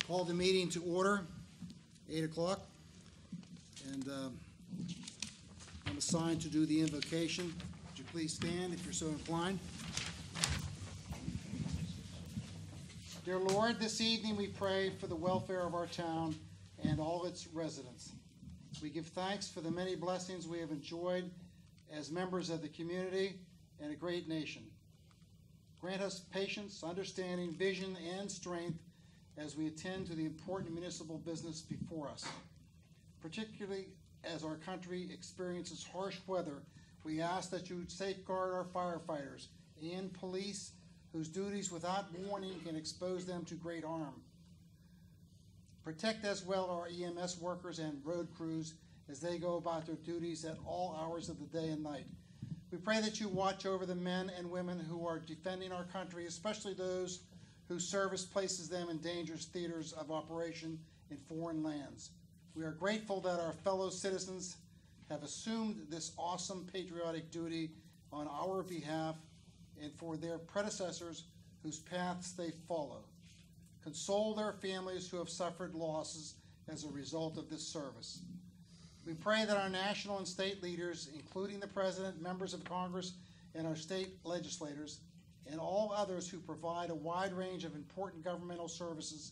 Call the meeting to order, 8 o'clock. And I'm assigned to do the invocation. Would you please stand if you're so inclined? Dear Lord, this evening we pray for the welfare of our town and all its residents. We give thanks for the many blessings we have enjoyed as members of the community and a great nation. Grant us patience, understanding, vision, and strength as we attend to the important municipal business before us. Particularly as our country experiences harsh weather, we ask that you safeguard our firefighters and police whose duties without warning can expose them to great harm. Protect as well our EMS workers and road crews as they go about their duties at all hours of the day and night. We pray that you watch over the men and women who are defending our country, especially those whose service places them in dangerous theaters of operation in foreign lands. We are grateful that our fellow citizens have assumed this awesome patriotic duty on our behalf and for their predecessors whose paths they follow. Console their families who have suffered losses as a result of this service. We pray that our national and state leaders, including the President, members of Congress, and our state legislators, and all others who provide a wide range of important governmental services,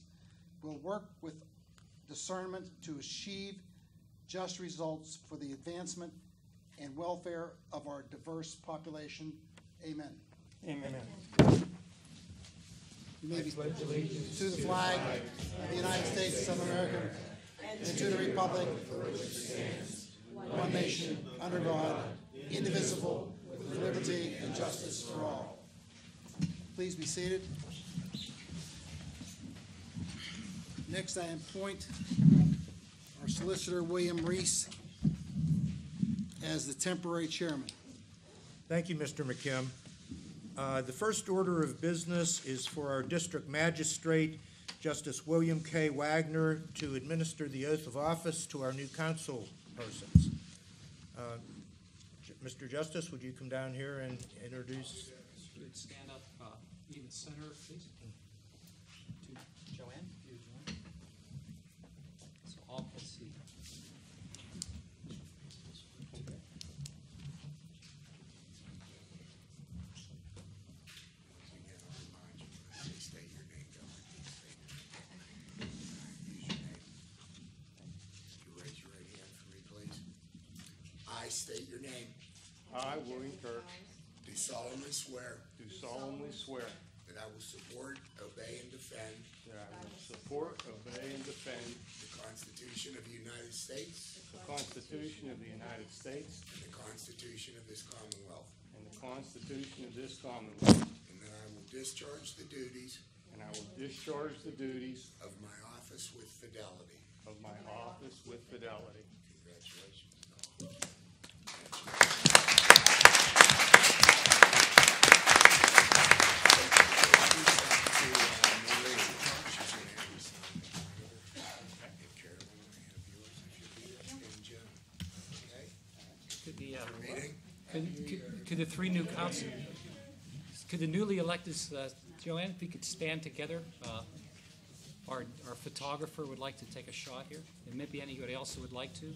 will work with discernment to achieve just results for the advancement and welfare of our diverse population. Amen. Amen. You may be to the flag of the United States of America and to the republic for which it stands, one nation, under God, indivisible, with liberty and justice for all. Please be seated. Next, I appoint our solicitor, William Reese, as the temporary chairman. Thank you, Mr. McKim. The first order of business is for our district magistrate, Justice William K. Wagner, to administer the oath of office to our new council persons. Mr. Justice, would you come down here and introduce? You would stand up even center, please. To Joanne. You, Joanne. So all can see. I state your name. I, William Kirk, Do solemnly swear do solemnly swear that I will support, obey, and defend that I will support, obey, and defend the Constitution of the United States the Constitution of the United States and the Constitution of this Commonwealth, and the Constitution of this Commonwealth, and that I will discharge the duties and I will discharge the duties of my office with fidelity. of my office with fidelity. Congratulations. Could the three new council, could the newly elected, Joanne, if we could stand together? Our photographer would like to take a shot here, and maybe anybody else who would like to.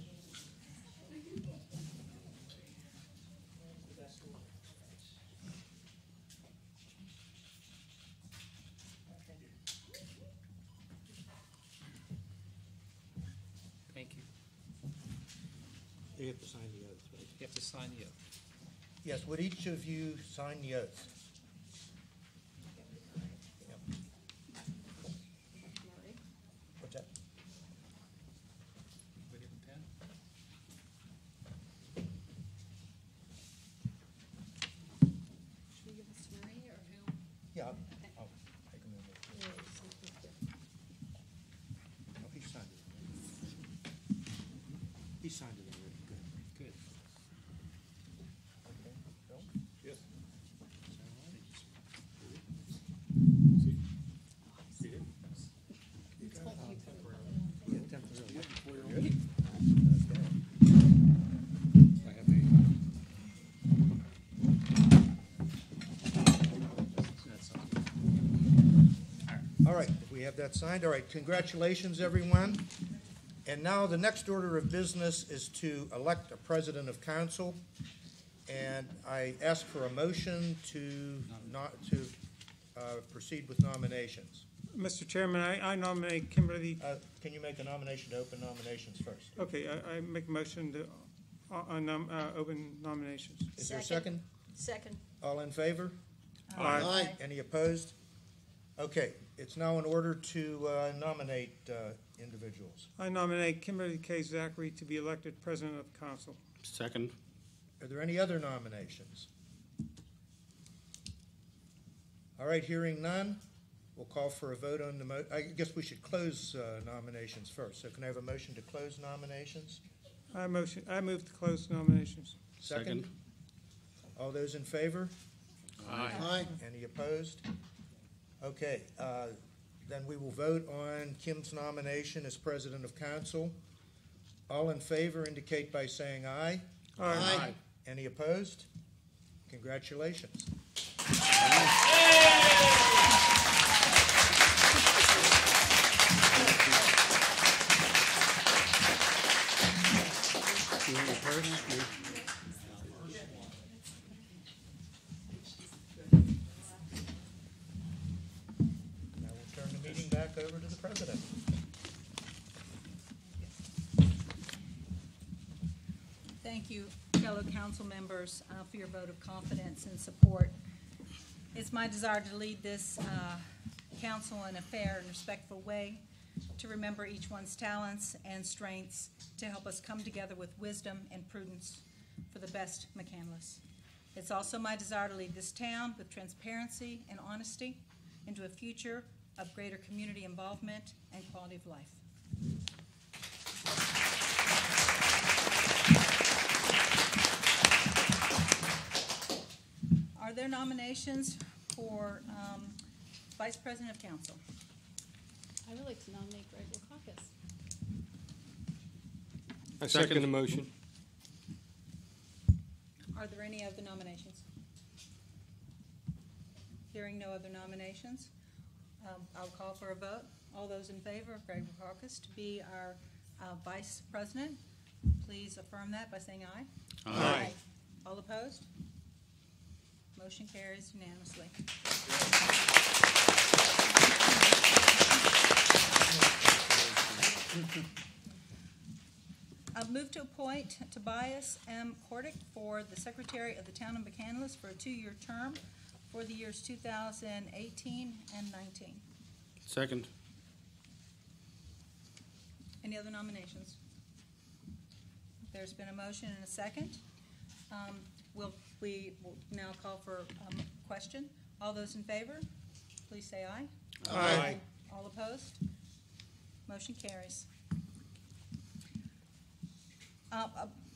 Thank you. You have to sign the oath, right? You have to sign the oath. Yes, would each of you sign the oath? Yep. What's that? Anybody have a pen? Should we give this to Marie or who? Yeah, I'll take them over. Oh, he signed it. He signed it already. Good. Good. Okay. Bill? Yes. Yeah, temporarily. Good. I have That's All right, we have that signed. All right, congratulations, everyone. And now the next order of business is to elect a president of council. And I ask for a motion to proceed with nominations. Mr. Chairman, I nominate Kimberly. Can you make a nomination to open nominations first? Okay, I make a motion to open nominations. Is there a second? Second. All in favor? Aye. Any opposed? Okay, it's now in order to nominate individuals. I nominate Kimberly K. Zachary to be elected president of the council. Second. Are there any other nominations? All right, hearing none, we'll call for a vote on the I guess we should close nominations first. So can I have a motion to close nominations? I move to close nominations. Second. All those in favor? Aye. Any opposed? Okay, then we will vote on Kim's nomination as president of council. All in favor indicate by saying aye. Aye. Any opposed? Congratulations. Now we'll turn the meeting back over to the president. Thank you, fellow council members, for your vote of confidence and support. It's my desire to lead this council in a fair and respectful way, to remember each one's talents and strengths, to help us come together with wisdom and prudence for the best McCandless. It's also my desire to lead this town with transparency and honesty into a future of greater community involvement and quality of life. Are there nominations for Vice President of Council? I would like to nominate Greg Wilcox. I second the motion. Are there any other nominations? Hearing no other nominations, I'll call for a vote. All those in favor of Greg Wilcox to be our Vice President, please affirm that by saying aye. Aye. All opposed? Motion carries unanimously. I've moved to appoint Tobias M. Kordick for the Secretary of the Town of McCandless for a 2-year term for the years 2018 and 19. Second. Any other nominations? There's been a motion and a second. We will now call for a question. All those in favor, please say aye. Aye. All opposed? Motion carries.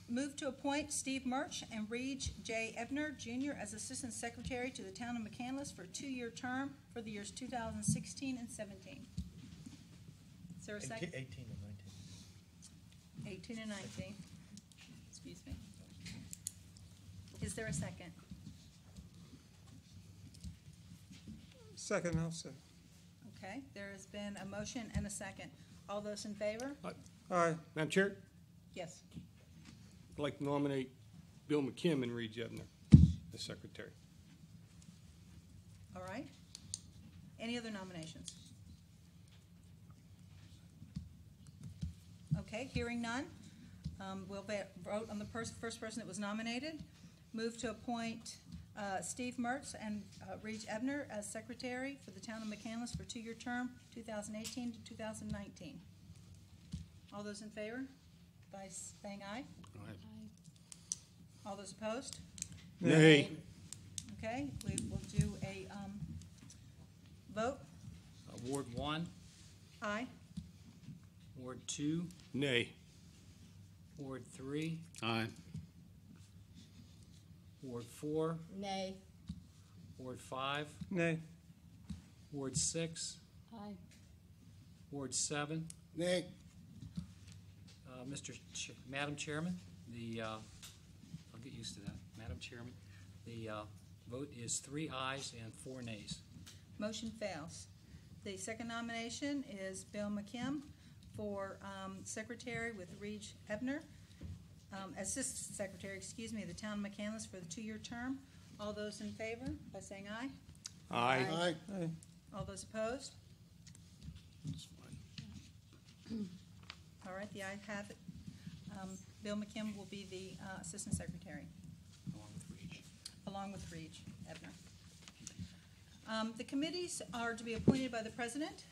Move to appoint Steve Murch and Reed J. Ebner, Jr. as Assistant Secretary to the Town of McCandless for a 2-year term for the years 2016 and 17. Is there a second? 18 and 19. 18 and 19. Excuse me. Is there a second? Second, I'll say. Okay, there has been a motion and a second. All those in favor? Aye. Madam Chair, Yes. I'd like to nominate Bill McKim and Reed Jebner as secretary. All right. Any other nominations? Okay, hearing none, we'll vote on the first person that was nominated. Move to appoint Steve Mertz and Reed Ebner as secretary for the Town of McCandless for a 2-year term, 2018 to 2019. All those in favor, by saying aye. All those opposed? Nay. Okay, we will do a vote. Ward 1, Aye. Ward 2, Nay. Ward 3, Aye. Ward 4, Nay. Ward 5, Nay. Ward 6, Aye. Ward 7. Nay. Madam Chairman, I'll get used to that. Madam Chairman, the vote is 3 ayes and 4 nays. Motion fails. The second nomination is Bill McKim for secretary with Reed Ebner, assistant secretary, of the town of McCandless for the 2-year term. All those in favor by saying aye. Aye. Aye. All those opposed? That's fine. All right, the ayes have it. Bill McKim will be the assistant secretary, along with Reed Ebner. The committees are to be appointed by the president.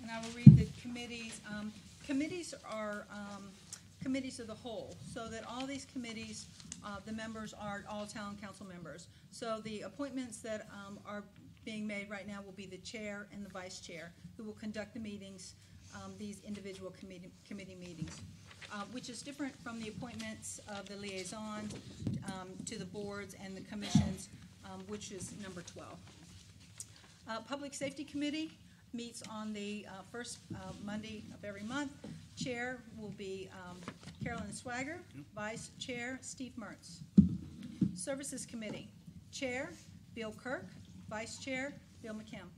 And I will read the committees. Committees are committees of the whole, so that all these committees, the members are all town council members. So the appointments that are being made right now will be the chair and the vice chair, who will conduct the meetings, these individual committee meetings, which is different from the appointments of the liaison to the boards and the commissions, which is number 12. Public Safety Committee meets on the first Monday of every month. Chair will be Carolyn Swagger, Vice Chair Steve Mertz. Services Committee, Chair Bill Kirk, Vice Chair Bill McKim.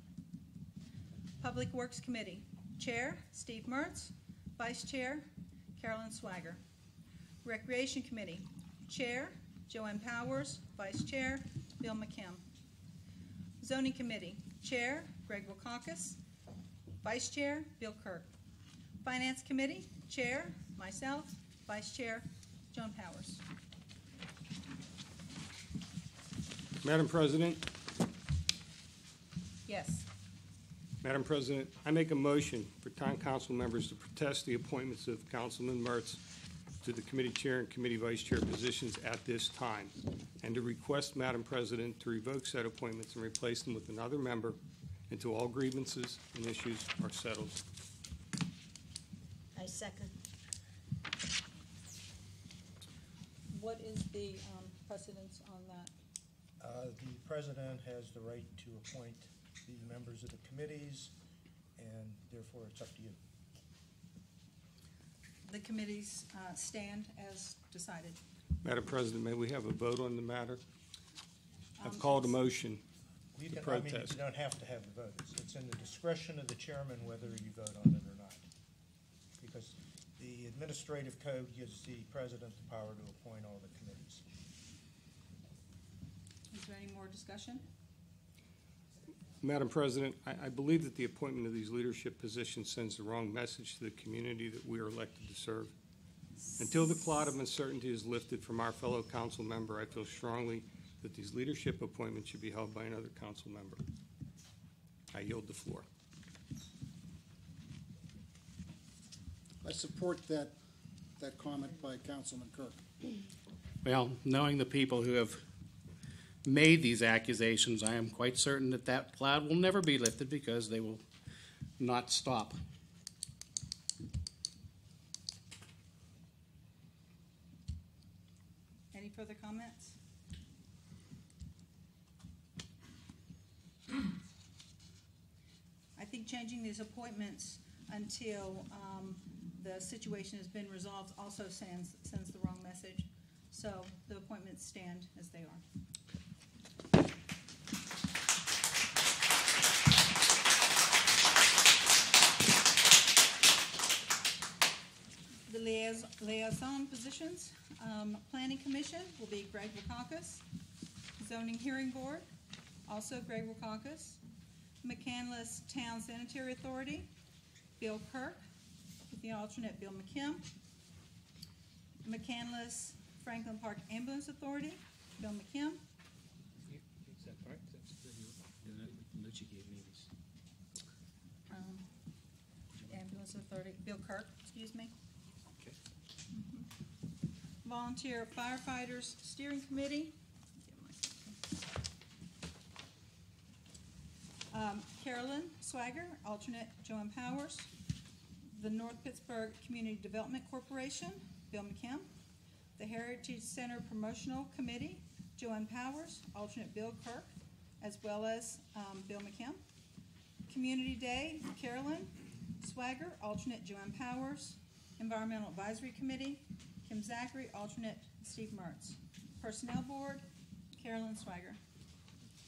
Public Works Committee, Chair Steve Mertz, Vice Chair Carolyn Swagger. Recreation Committee, Chair Joanne Powers, Vice Chair Bill McKim. Zoning Committee, Chair Greg Wilcox, Vice Chair Bill Kirk. Finance Committee, Chair myself, Vice Chair Joan Powers. Madam President, Yes. Madam President, I make a motion for town council members to protest the appointments of Councilman Mertz to the committee chair and committee vice chair positions at this time, and to request, Madam President, to revoke said appointments and replace them with another member until all grievances and issues are settled. I second. What is the precedence on that? The president has the right to appoint the members of the committees, and therefore it's up to you. The committees stand as decided. Madam President, may we have a vote on the matter? I've called a motion You to can, I mean, protest. you don't have to have the vote. It's in the discretion of the chairman whether you vote on it or not. Because the administrative code gives the president the power to appoint all the committees. Is there any more discussion? Madam President, I believe that the appointment of these leadership positions sends the wrong message to the community that we are elected to serve. Until the cloud of uncertainty is lifted from our fellow council member, I feel strongly that these leadership appointments should be held by another council member. I yield the floor. I support that comment by Councilman Kirk. Well, knowing the people who have made these accusations, I am quite certain that that cloud will never be lifted because they will not stop. Any further comments? I think changing these appointments until the situation has been resolved also sends the wrong message. So the appointments stand as they are. The liaison positions, Planning Commission will be Greg Wilcox. Zoning Hearing Board, also Greg Wilcox. McCandless Town Sanitary Authority, Bill Kirk, with the alternate Bill McKim. McCandless Franklin Park Ambulance Authority, Bill McKim. Is that correct? That's the note you gave me. Ambulance Authority, Bill Kirk, excuse me. Okay. Volunteer Firefighters Steering Committee. Carolyn Swagger, alternate Joanne Powers. The North Pittsburgh Community Development Corporation, Bill McKim. The Heritage Center Promotional Committee, Joanne Powers, alternate Bill Kirk, as well as Bill McKim. Community Day, Carolyn Swagger, alternate Joanne Powers. Environmental Advisory Committee, Kim Zachary, alternate Steve Mertz. Personnel Board, Carolyn Swiger.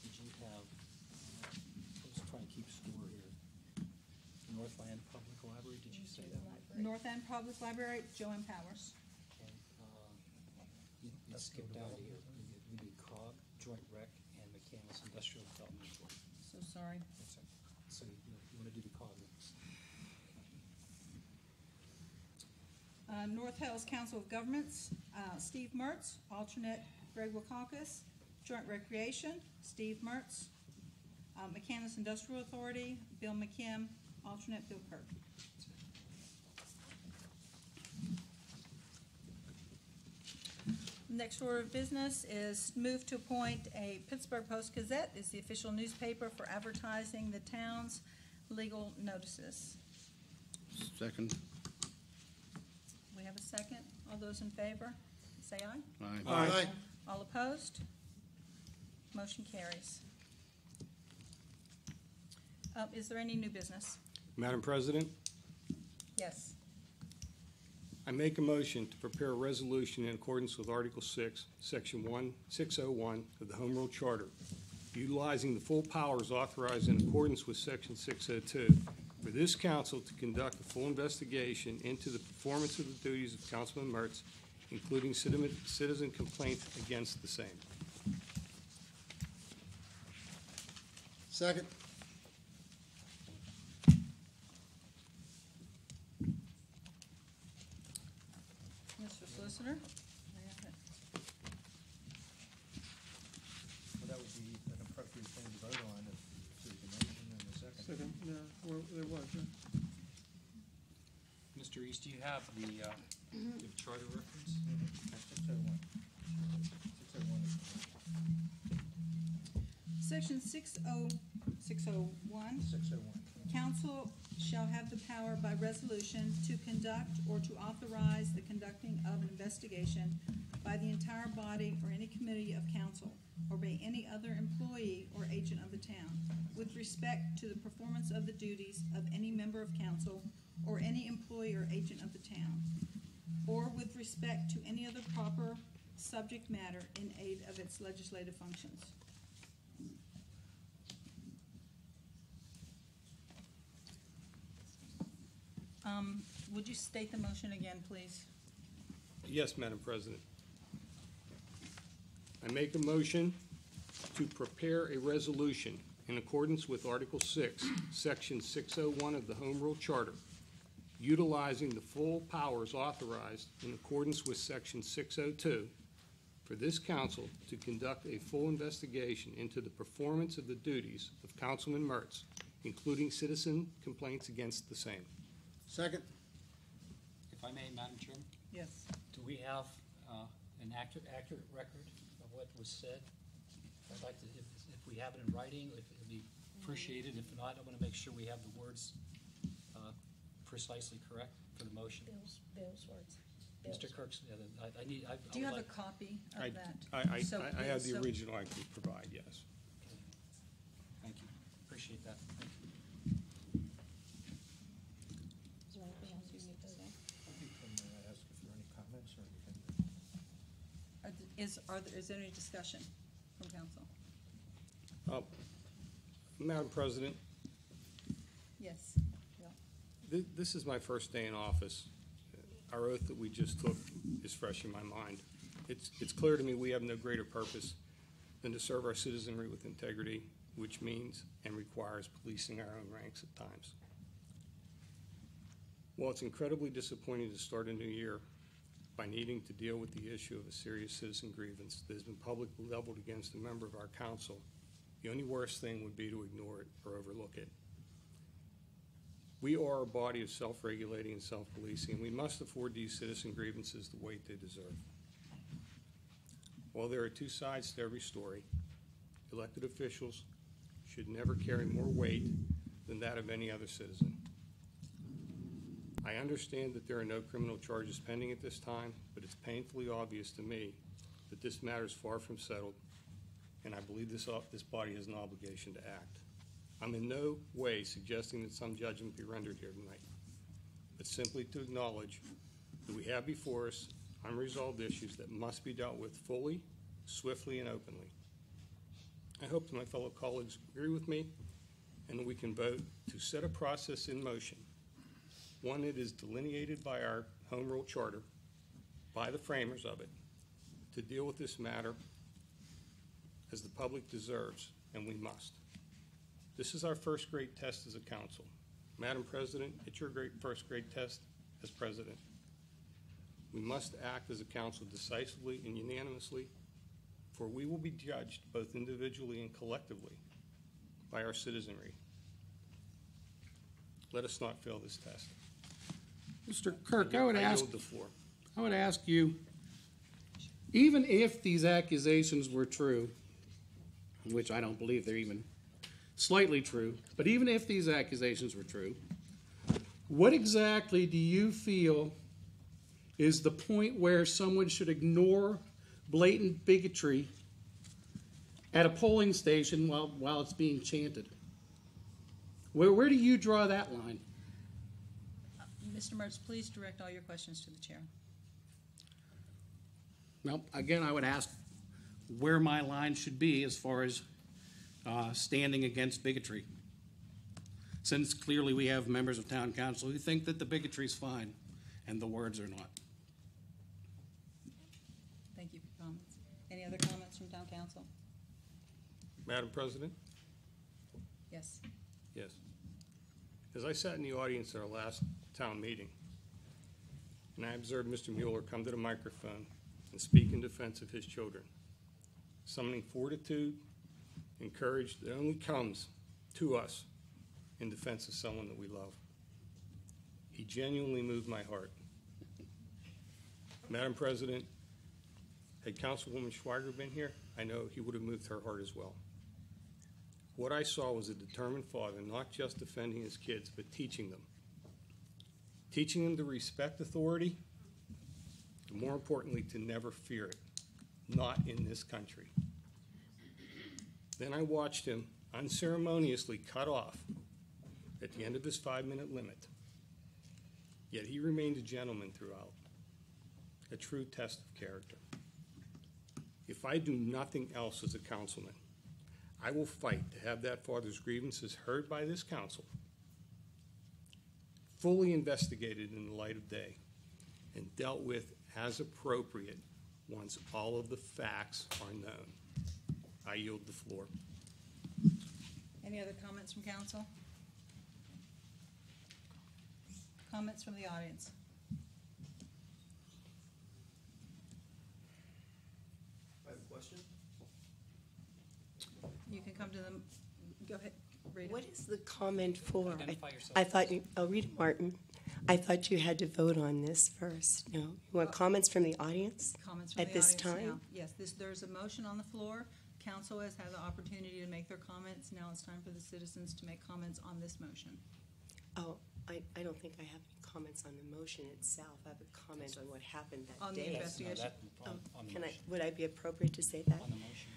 Did you have, I was trying to keep score here. Northland Public Library, did you say that? North End Public Library, Joanne Powers. And, you skipped down to here. We need COG, Joint Rec, and McCandless Industrial Development Board. So sorry. That's it. So you want to do the COG next. North Hills Council of Governments, Steve Mertz, alternate Greg Wakakis. Joint Recreation, Steve Mertz. McCandless Industrial Authority, Bill McKim, alternate Bill Kirk. Next order of business is move to appoint a Pittsburgh Post-Gazette as the official newspaper for advertising the town's legal notices. Second. We have a second. All those in favor, say aye. Aye. All opposed? Motion carries. Is there any new business? Madam President, Yes. I make a motion to prepare a resolution in accordance with Article 6, Section 601 of the Home Rule Charter, utilizing the full powers authorized in accordance with Section 602 for this council to conduct a full investigation into the performance of the duties of Councilman Mertz, including citizen complaints against the same. Second. Mr. Solicitor? Well, that would be an appropriate thing to vote on if there's a motion and a second. Second, yeah, there was, yeah. Mr. East, do you have the charter reference? 601. 601 is Section 601. 601. Council shall have the power by resolution to conduct or to authorize the conducting of an investigation by the entire body or any committee of council or by any other employee or agent of the town with respect to the performance of the duties of any member of council or any employee or agent of the town, or with respect to any other proper subject matter in aid of its legislative functions. Would you state the motion again, please? Yes, Madam President. I make a motion to prepare a resolution in accordance with Article 6, Section 601 of the Home Rule Charter, utilizing the full powers authorized in accordance with Section 602 for this council to conduct a full investigation into the performance of the duties of Councilman Mertz, including citizen complaints against the same. Second. If I may, Madam Chairman, Yes. do we have an accurate record of what was said? I'd like to, if we have it in writing, it'd be appreciated. If not, I want to make sure we have the words precisely correct for the motion. Bill's words. Mr. Kirk's, I need, I Do you would have a like, copy of I that? So- have the so- original I can provide, yes. thank you, appreciate that, thank you. Is there anything else you need to say? You can ask if there are any comments or anything. Is there any discussion from council? Madam President, Yes. this is my first day in office. Our oath that we just took is fresh in my mind. It's clear to me we have no greater purpose than to serve our citizenry with integrity, which means and requires policing our own ranks at times. While it's incredibly disappointing to start a new year by needing to deal with the issue of a serious citizen grievance that has been publicly leveled against a member of our council, the only worst thing would be to ignore it or overlook it. We are a body of self-regulating and self-policing, and we must afford these citizen grievances the weight they deserve. While there are two sides to every story, elected officials should never carry more weight than that of any other citizen. I understand that there are no criminal charges pending at this time, but it's painfully obvious to me that this matter is far from settled, and I believe this body has an obligation to act. I'm in no way suggesting that some judgment be rendered here tonight, but simply to acknowledge that we have before us unresolved issues that must be dealt with fully swiftly and openly. I hope that my fellow colleagues agree with me and that we can vote to set a process in motion, one that is delineated by our Home Rule Charter, by the framers of it, to deal with this matter as the public deserves, and we must. This is our first grade test as a council. Madam President, it's your first grade test as president. We must act as a council decisively and unanimously, for we will be judged both individually and collectively by our citizenry. Let us not fail this test. Mr. Kirk, I would ask yield the floor. you, even if these accusations were true, which I don't believe they're even slightly true, but even if these accusations were true, what exactly do you feel is the point where someone should ignore blatant bigotry at a polling station while it's being chanted? Where do you draw that line? Mr. Mertz, please direct all your questions to the chair. Well, again, I would ask where my line should be as far as standing against bigotry, since clearly we have members of town council who think that the bigotry is fine and the words are not. Thank you for comments. Any other comments from town council? Madam President? Yes. Yes. As I sat in the audience at our last town meeting, and I observed Mr. Mueller come to the microphone and speak in defense of his children, summoning fortitude and courage that only comes to us in defense of someone that we love. He genuinely moved my heart. Madam President, had Councilwoman Schweiger been here, I know he would have moved her heart as well. What I saw was a determined father, not just defending his kids, but teaching them. Teaching them to respect authority, and more importantly, to never fear it, not in this country. Then I watched him unceremoniously cut off at the end of his 5-minute limit. Yet he remained a gentleman throughout, a true test of character. If I do nothing else as a councilman, I will fight to have that father's grievances heard by this council, fully investigated in the light of day, and dealt with as appropriate once all of the facts are known. I yield the floor. Any other comments from council? Comments from the audience? I have a question. You can come to them. Go ahead, Rita. What is the comment for? Identify yourself. I thought you, Rita Martin, I thought you had to vote on this first. No? You want comments from the audience? Comments from At the this audience now? time? Yes, there's a motion on the floor. Council has had the opportunity to make their comments. Now it's time for the citizens to make comments on this motion. Oh, I don't think I have any comments on the motion itself. I have a comment on what happened that On the day. investigation. On the Can I, motion. would I be appropriate to say that? On the motion.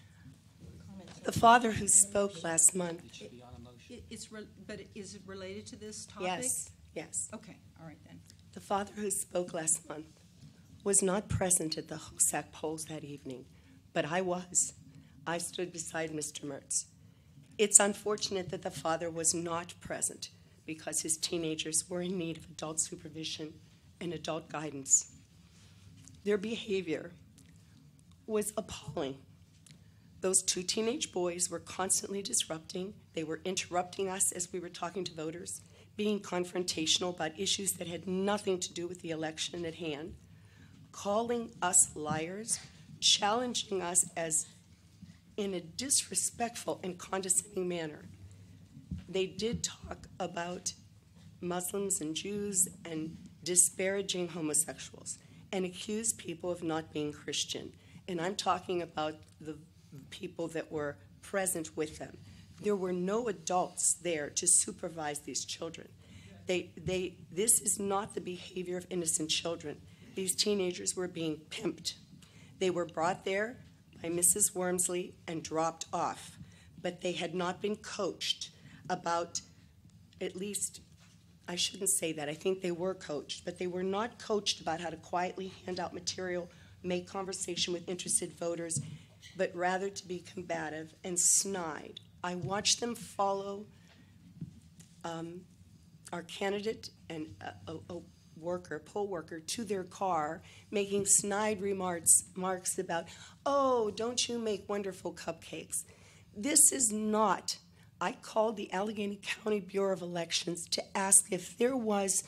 The father who spoke last month, It should be on a motion. But is it related to this topic? yes. Okay, all right then. The father who spoke last month was not present at the HOSAC polls that evening, but I was. I stood beside Mr. Mertz. It's unfortunate that the father was not present because his teenagers were in need of adult supervision and adult guidance. Their behavior was appalling. Those 2 teenage boys were constantly disrupting. They were interrupting us as we were talking to voters, being confrontational about issues that had nothing to do with the election at hand, calling us liars, challenging us as in a disrespectful and condescending manner. They did talk about Muslims and Jews and disparaging homosexuals and accused people of not being Christian. And I'm talking about the people that were present with them. There were no adults there to supervise these children. This is not the behavior of innocent children. These teenagers were being pimped. They were brought there by Mrs. Wormsley and dropped off, but they had not been coached about, at least, I shouldn't say that, I think they were coached, but they were not coached about how to quietly hand out material, make conversation with interested voters, but rather to be combative and snide. I watched them follow our candidate and a poll worker to their car, making snide remarks about, oh, don't you make wonderful cupcakes. This is not. I called the Allegheny County Bureau of Elections to ask if there was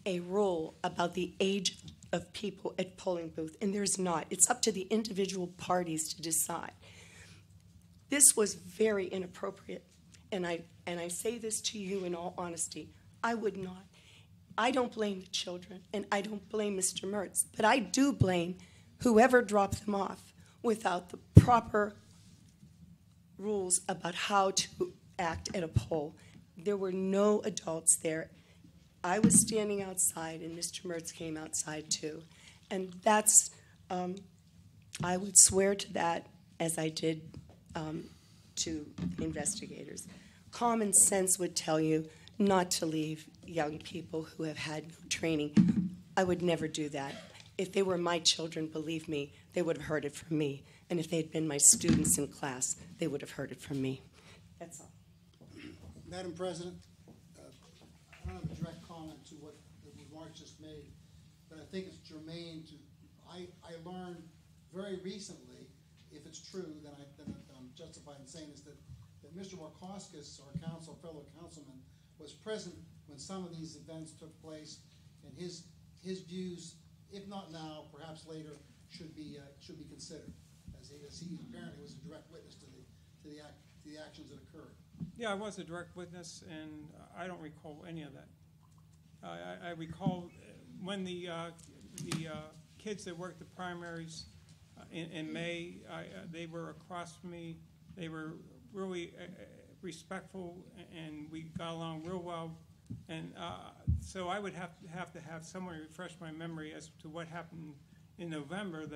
a rule about the age of people at polling booth, and there's not. It's up to the individual parties to decide. This was very inappropriate, and I say this to you in all honesty. I would not. I don't blame the children, and I don't blame Mr. Mertz, but I do blame whoever dropped them off without the proper rules about how to act at a poll. There were no adults there. I was standing outside, and Mr. Mertz came outside too. And that's, I would swear to that as I did to the investigators. Common sense would tell you not to leave young people who have had no training. I would never do that. If they were my children, believe me, they would have heard it from me. And if they had been my students in class, they would have heard it from me. That's all. Madam President, I don't have a direct comment to what the remarks just made, but I think it's germane to, I learned very recently, if it's true, then I'm justified in saying this, that Mr. Markowskis, our fellow councilman, was present when some of these events took place, and his views, if not now, perhaps later, should be considered, as he apparently was a direct witness to the actions that occurred. Yeah, I was a direct witness, and I don't recall any of that. I recall when the kids that worked the primaries in May, they were across from me. They were really respectful, and we got along real well. And so I would have to have someone refresh my memory as to what happened in November.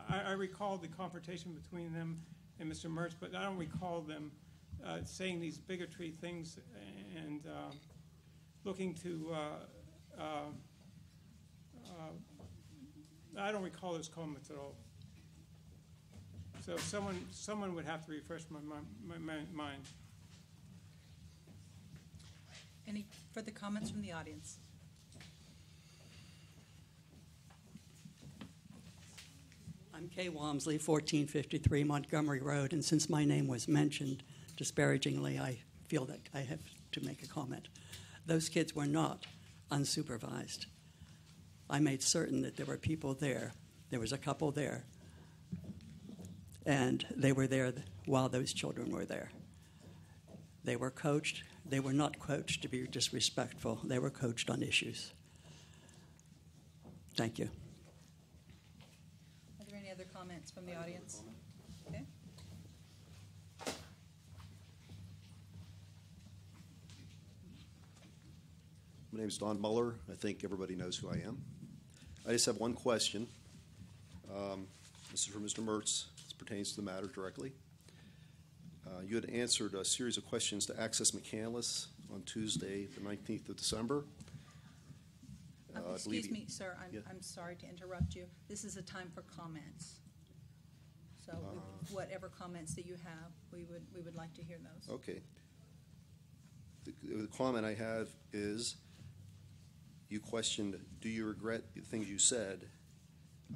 I recall the confrontation between them and Mr. Mertz, but I don't recall them saying these bigotry things and looking to. I don't recall those comments at all. So someone would have to refresh my mind. Any further comments from the audience? I'm Kay Walmsley, 1453 Montgomery Road, and since my name was mentioned disparagingly, I feel that I have to make a comment. Those kids were not unsupervised. I made certain that there were people there. There was a couple there, and they were there while those children were there. They were coached. They were not coached to be disrespectful. They were coached on issues. Thank you. Are there any other comments from the audience? Okay. My name is Don Muller. I think everybody knows who I am. I just have one question. This is for Mr. Mertz. This pertains to the matter directly. You had answered a series of questions to Access McCandless on Tuesday, the 19th of December. Excuse me, sir, Yeah. I'm sorry to interrupt you. This is a time for comments. So whatever comments that you have, we would like to hear those. Okay. The comment I have is, you questioned, do you regret the things you said?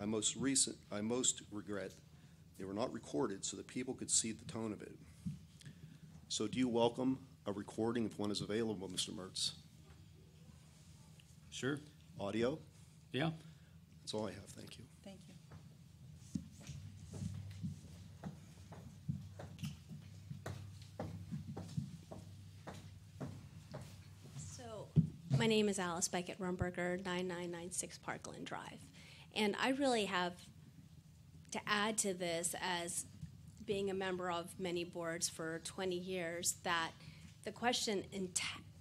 I most regret they were not recorded so that people could see the tone of it. So do you welcome a recording if one is available, Mr. Mertz? Sure. Audio? Yeah. That's all I have. Thank you. Thank you. So, my name is Alice Beckett-Rumberger, 9996 Parkland Drive. And I really have to add to this, as being a member of many boards for 20 years, that the question in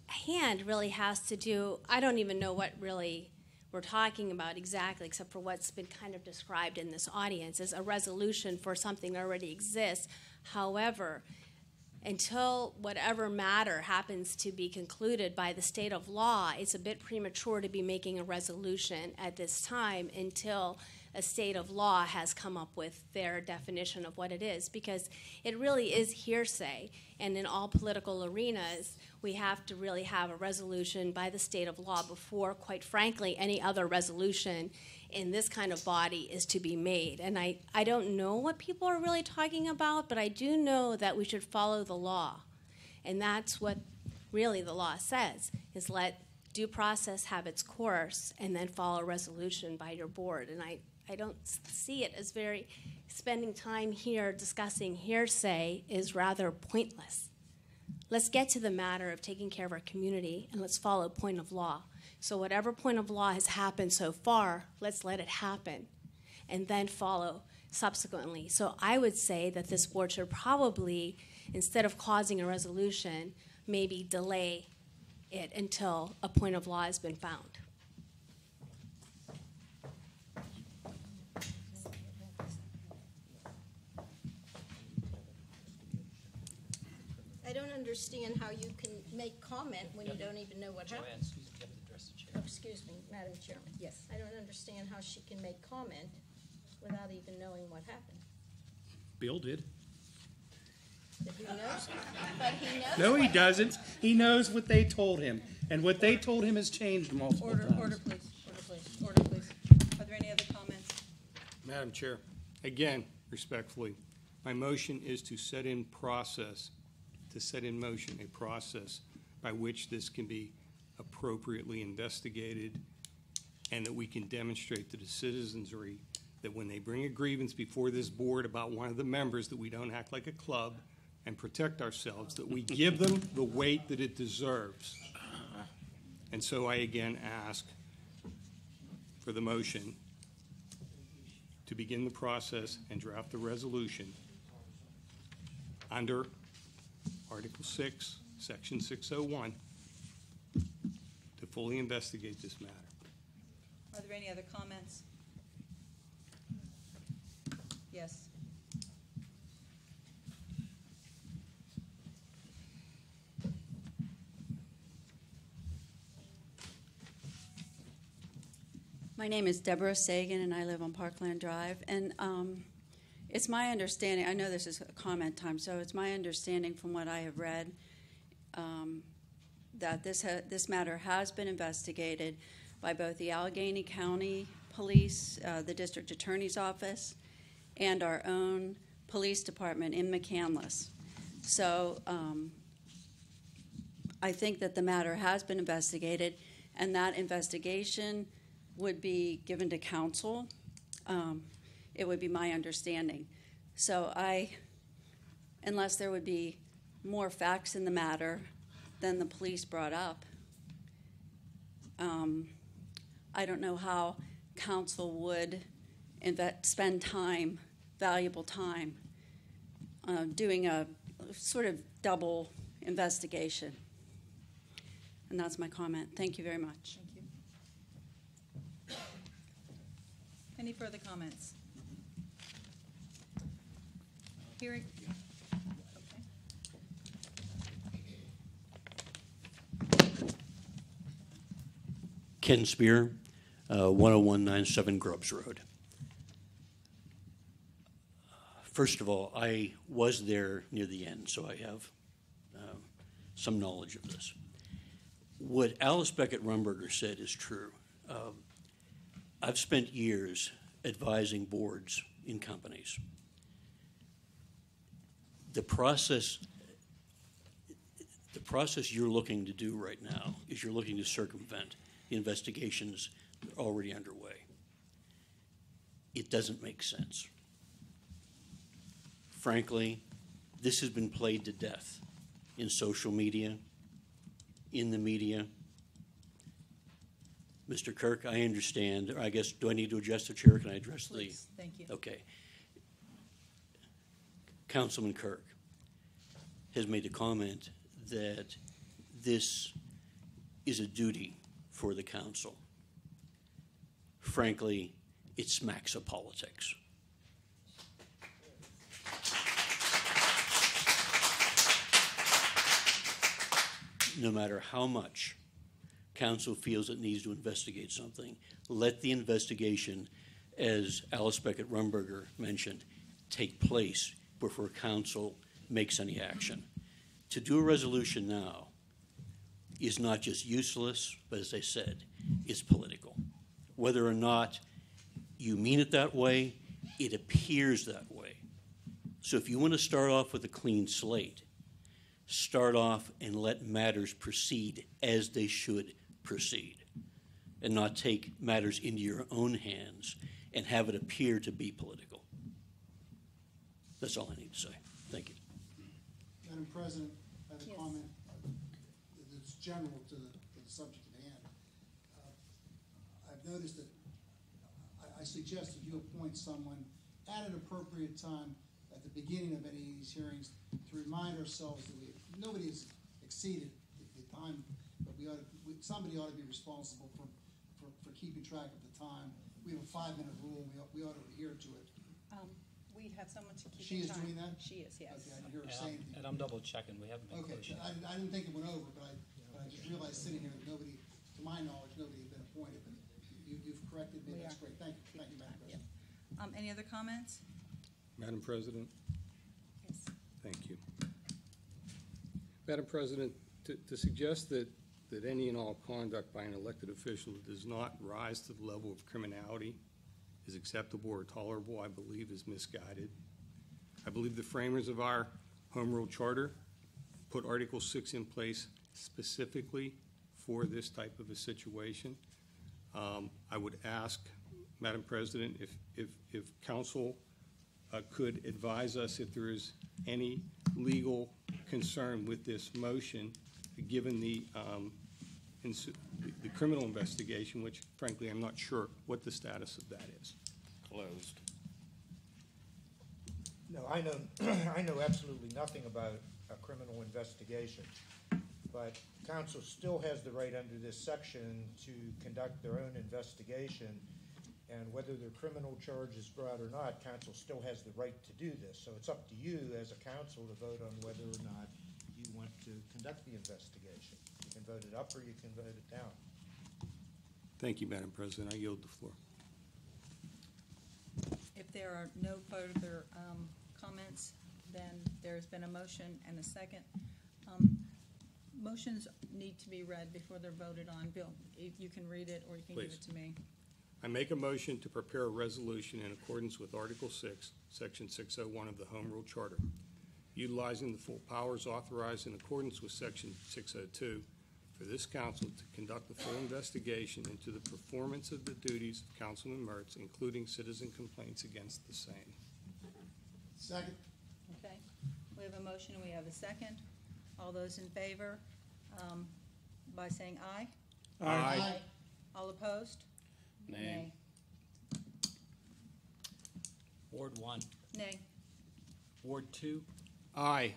hand really has to do, I don't even know what really we're talking about exactly, except for what's been kind of described in this audience as a resolution for something that already exists. However, until whatever matter happens to be concluded by the state of law, it's a bit premature to be making a resolution at this time until a state of law has come up with their definition of what it is, because it really is hearsay. And in all political arenas, we have to really have a resolution by the state of law before, quite frankly, any other resolution in this kind of body is to be made. And I don't know what people are really talking about, but I do know that we should follow the law. And that's what really the law says, is let due process have its course and then follow resolution by your board. And I don't see it as very, spending time here discussing hearsay is rather pointless. Let's get to the matter of taking care of our community, and let's follow point of law. So whatever point of law has happened so far, let's let it happen and then follow subsequently. So I would say that this board should probably, instead of causing a resolution, maybe delay it until a point of law has been found. I don't understand how you can make comment when you don't even know what happened. Oh, excuse me, Madam Chairman. Yes. I don't understand how she can make comment without even knowing what happened. Bill did. But he knows, but he knows. No, he what- doesn't. He knows what they told him, and what they told him has changed multiple Order, times. order, please. Order, please. Order, please. Are there any other comments? Madam Chair, again, respectfully, my motion is to set in motion a process by which this can be appropriately investigated, and that we can demonstrate to the citizenry that when they bring a grievance before this board about one of the members, that we don't act like a club and protect ourselves, that we give them the weight that it deserves. And so I again ask for the motion to begin the process and draft the resolution under Article 6, Section 601, to fully investigate this matter. Are there any other comments? Yes. My name is Deborah Sagan, and I live on Parkland Drive. And it's my understanding, I know this is a comment time, so it's my understanding from what I have read that this matter has been investigated by both the Allegheny County Police, the District Attorney's Office, and our own police department in McCandless. So I think that the matter has been investigated, and that investigation would be given to council. It would be my understanding. So unless there would be more facts in the matter than the police brought up, I don't know how council would spend time, valuable time, doing a sort of double investigation. And that's my comment. Thank you very much. Thank you. Any further comments? Hearing. Ken Spear, 10197 Grubbs Road. First of all, I was there near the end, so I have some knowledge of this. What Alice Beckett-Rumberger said is true. I've spent years advising boards in companies. The process you're looking to do right now is you're looking to circumvent the investigations that are already underway. It doesn't make sense. Frankly, this has been played to death in social media, in the media. Mr. Kirk, I understand, or I guess, do I need to address the chair? Can I address Please, thank you. Okay. Councilman Kirk has made the comment that this is a duty for the council. Frankly, it smacks of politics. No matter how much council feels it needs to investigate something, let the investigation as Alice Beckett-Rumberger mentioned, take place before council makes any action. To do a resolution now is not just useless, but as I said, it's political. Whether or not you mean it that way, it appears that way. So if you want to start off with a clean slate, start off and let matters proceed as they should proceed, and not take matters into your own hands and have it appear to be political. That's all I need to say. Thank you. Madam President, I have a Yes. comment that's general to the subject at hand. I've noticed that I suggest that you appoint someone at an appropriate time at the beginning of any of these hearings to remind ourselves that nobody has exceeded the time, but somebody ought to be responsible for keeping track of the time. We have a 5-minute rule. We ought to adhere to it. We have someone to keep She is doing that? She is, yes. Okay, I didn't hear her say anything. And I'm double checking, we haven't been Okay, close yet. I didn't think it went over, but I just realized sitting here that nobody, to my knowledge, nobody had been appointed. But you've corrected me. We That's are. great. Thank you, Madam President. Any other comments? Madam President, Yes. thank you. Madam President, to suggest that any and all conduct by an elected official that does not rise to the level of criminality is acceptable or tolerable, I believe is misguided. I believe the framers of our Home Rule Charter put Article 6 in place specifically for this type of a situation. I would ask, Madam President, if council could advise us if there is any legal concern with this motion, given the criminal investigation, which frankly I'm not sure what the status of that is. Closed. No, I know absolutely nothing about a criminal investigation, but council still has the right under this section to conduct their own investigation, and whether their criminal charge is brought or not, council still has the right to do this. So it's up to you as a council to vote on whether or not you want to conduct the investigation. You can vote it up or you can vote it down. Thank you, Madam President. I yield the floor. If there are no further comments, then there's been a motion and a second. Motions need to be read before they're voted on. Bill, if you can read it or you can give Please. it to me. I make a motion to prepare a resolution in accordance with Article 6, Section 601 of the Home Rule Charter, utilizing the full powers authorized in accordance with Section 602 for this council to conduct a full investigation into the performance of the duties of Councilman Mertz, including citizen complaints against the same. Second. Okay, we have a motion and we have a second. All those in favor, by saying aye? Aye. All opposed? Nay. Ward 1, Nay. Ward 2, Aye.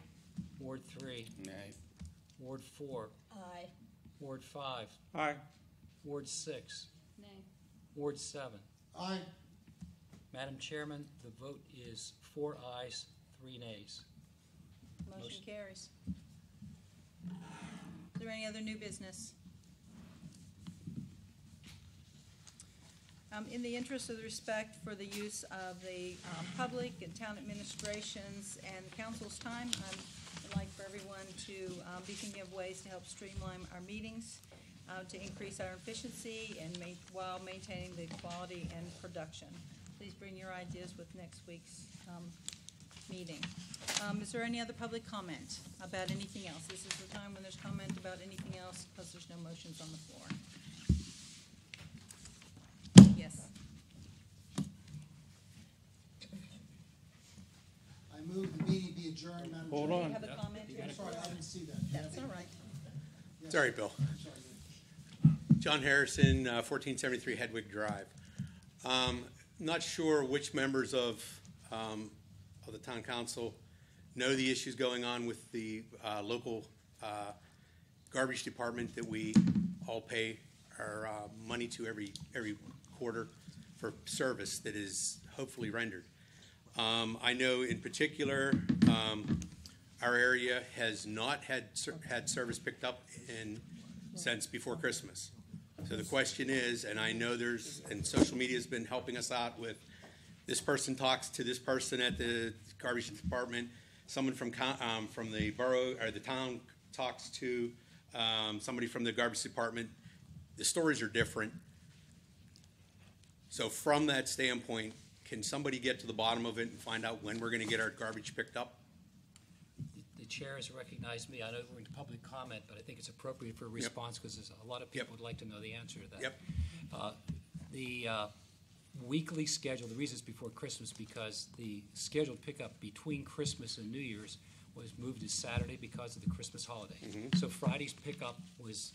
Ward 3, Nay. Ward 4, Aye. Ward 5, Aye. Ward 6, Nay. Ward 7. Aye. Madam Chairman, the vote is 4 ayes, 3 nays. Motion carries. Is there any other new business? In the interest of the respect for the use of the public and town administrations and council's time, I'd like for everyone to be thinking of ways to help streamline our meetings, to increase our efficiency and while maintaining the quality and production. Please bring your ideas with next week's meeting. Is there any other public comment about anything else? This is the time when there's comment about anything else because there's no motions on the floor. Yes. I move the meeting be adjourned, Madam Hold Chair. on. You have a comment? Sorry, I didn't see that. That's all right. Sorry, Bill. Sorry. John Harrison, 1473 Hedwig Drive. Not sure which members of the town council know the issues going on with the local garbage department that we all pay our money to every quarter for service that is hopefully rendered. I know in particular our area has not had service picked up since before Christmas. So the question is, and I know and social media has been helping us out with, this person talks to this person at the garbage department, someone from the borough or the town talks to somebody from the garbage department. The stories are different. So from that standpoint, can somebody get to the bottom of it and find out when we're going to get our garbage picked up? The chair has recognized me. I know we're in public comment, but I think it's appropriate for a response because there's a lot of people would like to know the answer to that. Yep. The weekly schedule, the reason it's before Christmas, because the scheduled pickup between Christmas and New Year's was moved to Saturday because of the Christmas holiday. So Friday's pickup was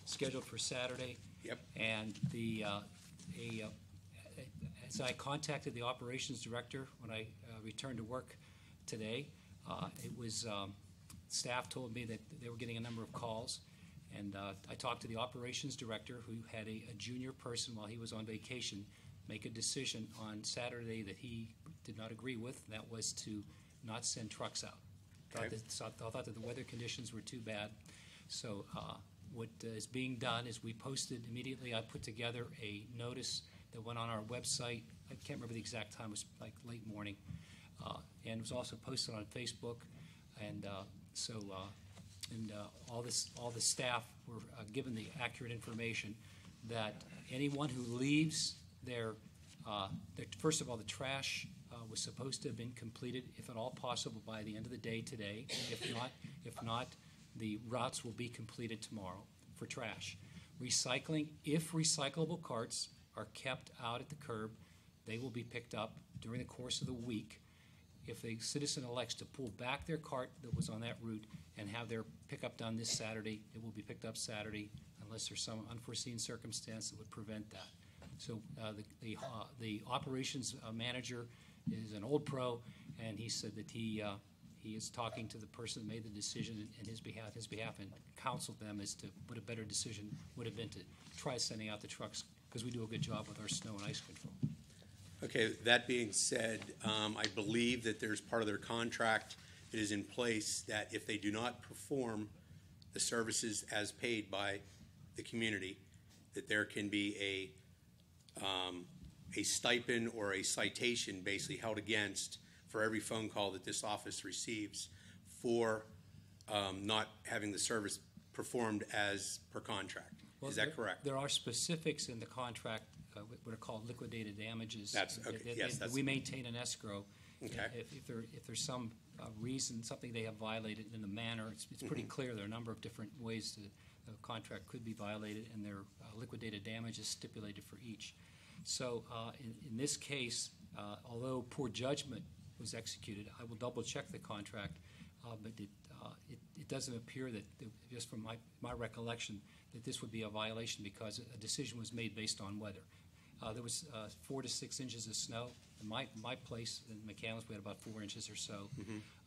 scheduled for Saturday. Yep. And as I contacted the operations director when I returned to work today, it was staff told me that they were getting a number of calls, and I talked to the operations director who had a junior person while he was on vacation make a decision on Saturday that he did not agree with, and that was to not send trucks out. Okay. Thought that the weather conditions were too bad. So what is being done is we posted immediately. I put together a notice that went on our website. I can't remember the exact time. It was like late morning. And it was also posted on Facebook. And all the staff were given the accurate information that anyone who leaves first of all, the trash was supposed to have been completed, if at all possible, by the end of the day today. If not, the routes will be completed tomorrow for trash. Recycling, if recyclable carts are kept out at the curb, they will be picked up during the course of the week. If a citizen elects to pull back their cart that was on that route and have their pickup done this Saturday, it will be picked up Saturday unless there's some unforeseen circumstance that would prevent that. So the operations manager is an old pro, and he said that he is talking to the person that made the decision in his behalf, and counseled them as to what a better decision would have been to try sending out the trucks, because we do a good job with our snow and ice control. Okay, that being said, I believe that there's part of their contract that is in place that if they do not perform the services as paid by the community, that there can be a stipend or a citation basically held against for every phone call that this office receives for not having the service performed as per contract. Well, is that correct? There are specifics in the contract, what are called liquidated damages. That's okay. Yes, that's. We maintain an escrow. Okay. If there's some reason, something they have violated in the manner, it's pretty clear. There are a number of different ways the contract could be violated, and there are liquidated damages stipulated for each. So in this case, although poor judgment was executed, I will double check the contract, but it doesn't appear that, just from my recollection, that this would be a violation because a decision was made based on weather. There was 4 to 6 inches of snow. In my place in McCandless, we had about 4 inches or so.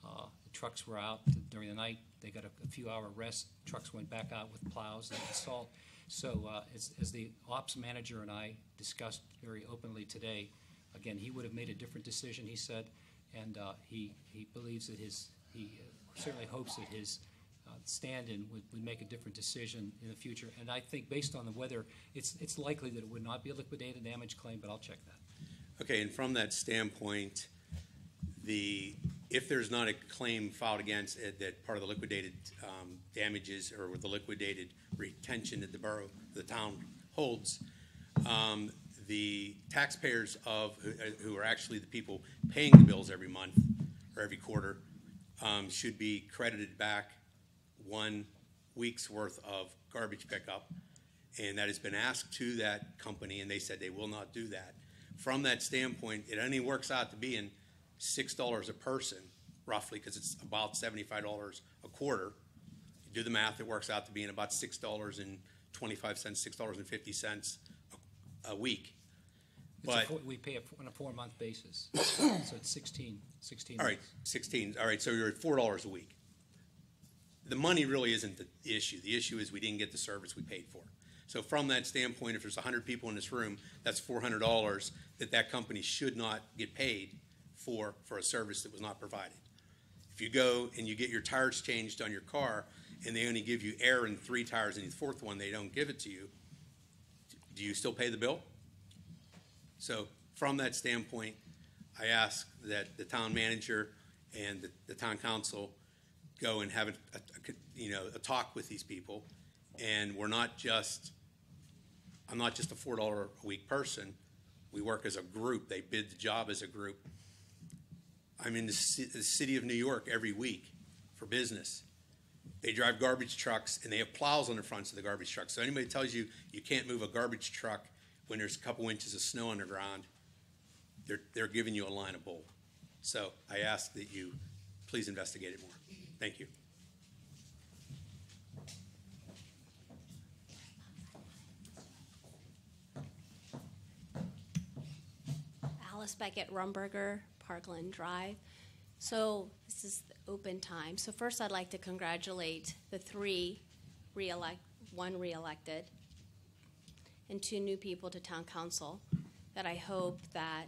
The trucks were out during the night. They got a few hour rest. Trucks went back out with plows and salt. So as the ops manager and I discussed very openly today, again, he would have made a different decision, he said, and he believes that he certainly hopes that his stand-in would make a different decision in the future. And I think based on the weather, it's likely that it would not be a liquidated damage claim, but I'll check that. Okay, and from that standpoint, if there's not a claim filed against it, that part of the liquidated damages or the liquidated retention that the town holds, the taxpayers who are actually the people paying the bills every month or every quarter should be credited back 1 week's worth of garbage pickup, and that has been asked to that company, and they said they will not do that. From that standpoint, it only works out to being $6 a person, roughly, because it's about $75 a quarter. You do the math, it works out to being about $6.25, $6.50 a week. But we pay on a 4-month basis, so it's 16 all right, 16. All right, so you're at $4 a week. The money really isn't the issue. The issue is we didn't get the service we paid for. So from that standpoint, if there's 100 people in this room, that's $400 that company should not get paid for a service that was not provided. If you go and you get your tires changed on your car and they only give you air in 3 tires and the 4th one they don't give it to you, do you still pay the bill? So from that standpoint, I ask that the town manager and the town council go and have a talk with these people. And I'm not just a $4 a week person. We work as a group. They bid the job as a group. I'm in the city of New York every week for business. They drive garbage trucks, and they have plows on the fronts of the garbage trucks. So anybody tells you you can't move a garbage truck when there's a couple inches of snow on the ground, they're giving you a line of bull. So I ask that you please investigate it more. Thank you. Alice Beckett Rumberger, Parkland Drive. So this is the open time. So first I'd like to congratulate the one re-elected and 2 new people to town council, that I hope that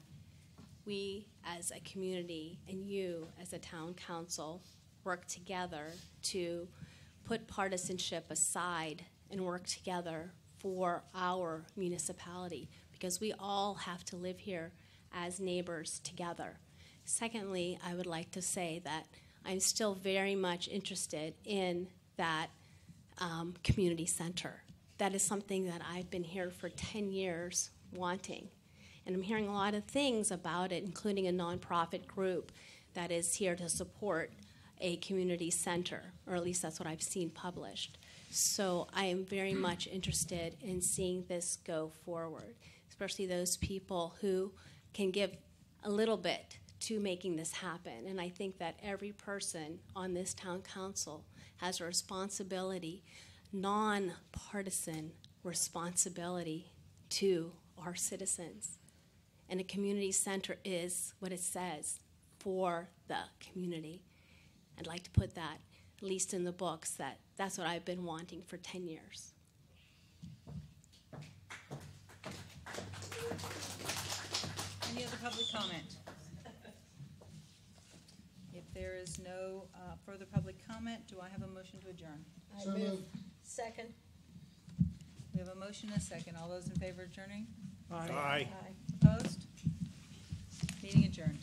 we as a community and you as a town council work together to put partisanship aside and work together for our municipality, because we all have to live here as neighbors together. Secondly, I would like to say that I'm still very much interested in that community center. That is something that I've been here for 10 years wanting. And I'm hearing a lot of things about it, including a nonprofit group that is here to support a community center, or at least that's what I've seen published. So I am very much interested in seeing this go forward, especially those people who can give a little bit to making this happen. And I think that every person on this town council has a responsibility, non-partisan responsibility to our citizens. And a community center is what it says, for the community. I'd like to put that, at least in the books, that's what I've been wanting for 10 years. Any other public comment? If there is no further public comment, do I have a motion to adjourn? I move. Second. We have a motion and a second. All those in favor of adjourning? Aye. Opposed? Meeting adjourned.